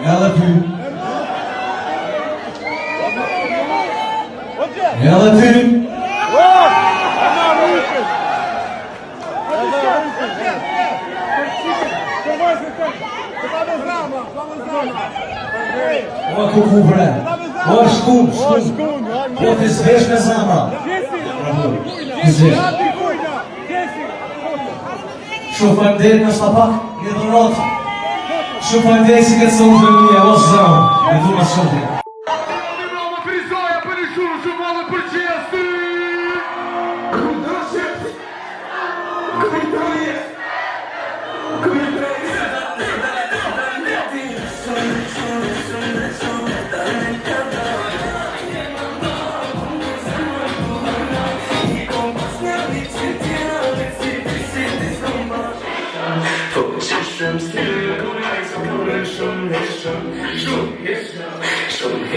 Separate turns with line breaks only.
Edhe ty. Edhe ty. O kuku bre, o shkun, o t'i zvesh me zamra. Shufajmë dhe në shtapak, një dhërat. Shufajmë dhe si këtë sëmë fëmija, o shëzëmë, e du në shëtë.
Shumë